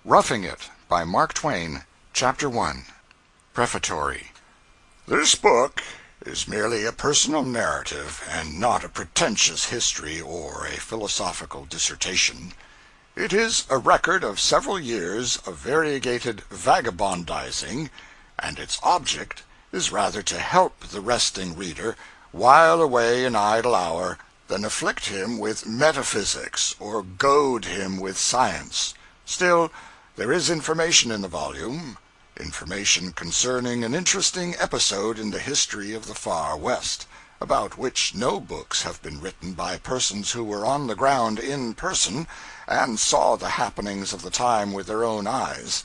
Roughing It by Mark Twain, Chapter 1. Prefatory. This book is merely a personal narrative, and not a pretentious history or a philosophical dissertation. It is a record of several years of variegated vagabondizing, and its object is rather to help the resting reader while away an idle hour than afflict him with metaphysics or goad him with science. Still, there is information in the volume, information concerning an interesting episode in the history of the Far West, about which no books have been written by persons who were on the ground in person and saw the happenings of the time with their own eyes.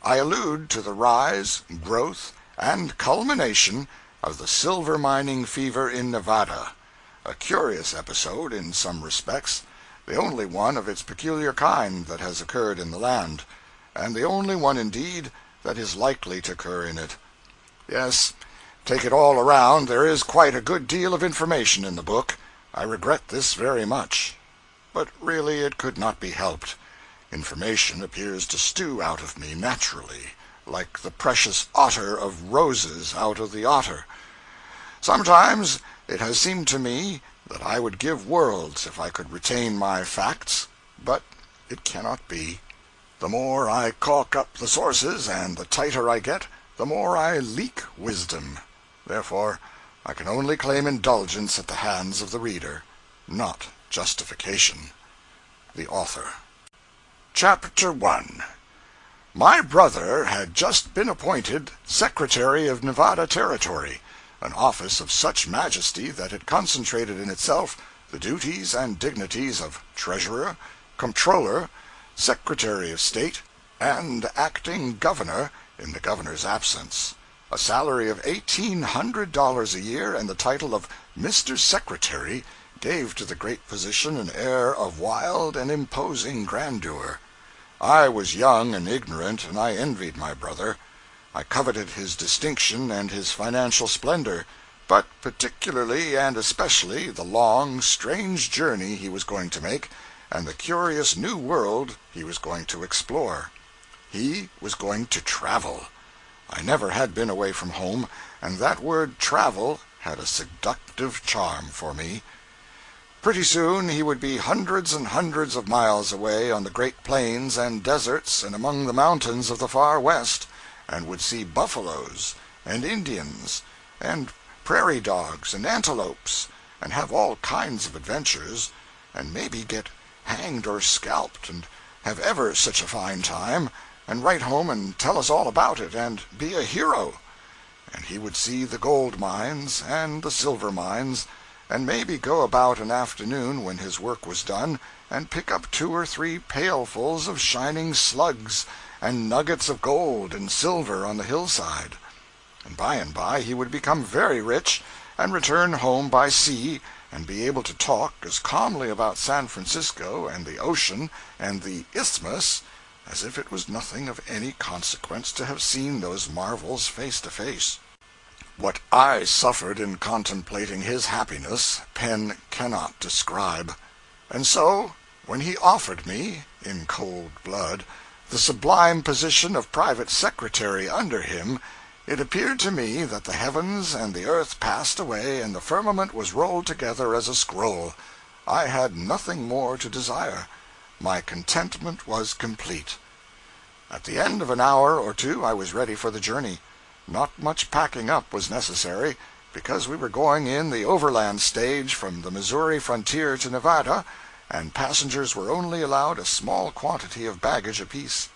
I allude to the rise, growth, and culmination of the silver mining fever in Nevada, a curious episode in some respects, the only one of its peculiar kind that has occurred in the land, and the only one, indeed, that is likely to occur in it. Yes, take it all around, there is quite a good deal of information in the book. I regret this very much. But really it could not be helped. Information appears to stew out of me naturally, like the precious otter of roses out of the otter. Sometimes it has seemed to me that I would give worlds if I could retain my facts, but it cannot be. The more I caulk up the sources, and the tighter I get, the more I leak wisdom. Therefore, I can only claim indulgence at the hands of the reader, not justification. The Author. Chapter 1. My brother had just been appointed Secretary of Nevada Territory, an office of such majesty that it concentrated in itself the duties and dignities of Treasurer, Comptroller, Secretary of State, and acting Governor in the Governor's absence. A salary of $1,800 a year and the title of Mr. Secretary gave to the great position an air of wild and imposing grandeur. I was young and ignorant, and I envied my brother. I coveted his distinction and his financial splendor, but particularly and especially the long, strange journey he was going to make, and the curious new world he was going to explore. He was going to travel. I never had been away from home, and that word travel had a seductive charm for me. Pretty soon he would be hundreds and hundreds of miles away on the great plains and deserts and among the mountains of the Far West, and would see buffaloes and Indians and prairie dogs and antelopes, and have all kinds of adventures, and maybe get hanged or scalped, and have ever such a fine time, and write home and tell us all about it, and be a hero. And he would see the gold mines and the silver mines, and maybe go about an afternoon when his work was done, and pick up 2 or 3 pailfuls of shining slugs and nuggets of gold and silver on the hillside. And by he would become very rich, and return home by sea, and be able to talk as calmly about San Francisco and the ocean and the Isthmus as if it was nothing of any consequence to have seen those marvels face to face. What I suffered in contemplating his happiness, pen cannot describe. And so, when he offered me, in cold blood, the sublime position of private secretary under him, it appeared to me that the heavens and the earth passed away and the firmament was rolled together as a scroll. I had nothing more to desire. My contentment was complete. At the end of an hour or 2 I was ready for the journey. Not much packing up was necessary, because we were going in the overland stage from the Missouri frontier to Nevada, and passengers were only allowed a small quantity of baggage apiece.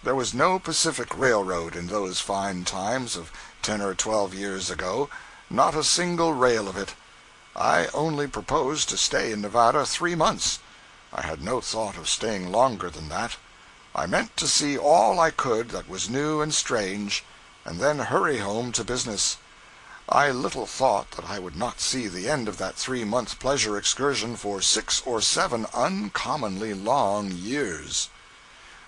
There was no Pacific Railroad in those fine times of 10 or 12 years ago, not a single rail of it. I only proposed to stay in Nevada 3 months. I had no thought of staying longer than that. I meant to see all I could that was new and strange, and then hurry home to business. I little thought that I would not see the end of that 3-month pleasure excursion for 6 or 7 uncommonly long years.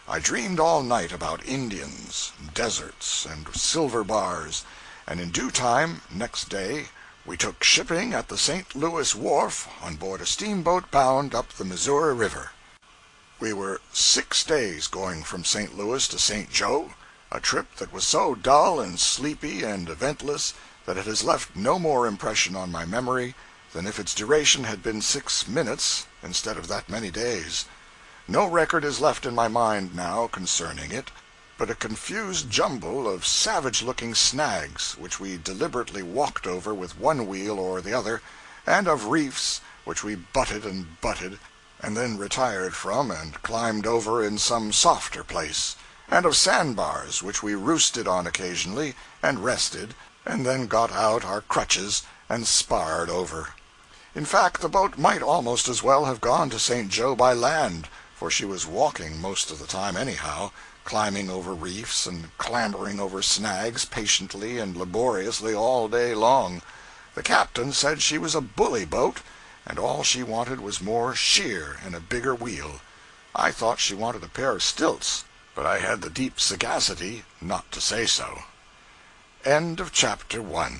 I dreamed all night about Indians, deserts, and silver bars, and in due time, next day, we took shipping at the St. Louis wharf on board a steamboat bound up the Missouri River. We were 6 days going from St. Louis to St. Joe, a trip that was so dull and sleepy and eventless that it has left no more impression on my memory than if its duration had been 6 minutes instead of that many days. No record is left in my mind now concerning it, but a confused jumble of savage-looking snags which we deliberately walked over with one wheel or the other, and of reefs which we butted and then retired from and climbed over in some softer place, and of sandbars which we roosted on occasionally and rested, and then got out our crutches and sparred over. In fact, the boat might almost as well have gone to St. Joe by land, for she was walking most of the time anyhow, climbing over reefs and clambering over snags patiently and laboriously all day long. The captain said she was a bully boat, and all she wanted was more sheer and a bigger wheel. I thought she wanted a pair of stilts, but I had the deep sagacity not to say so. End of chapter 1.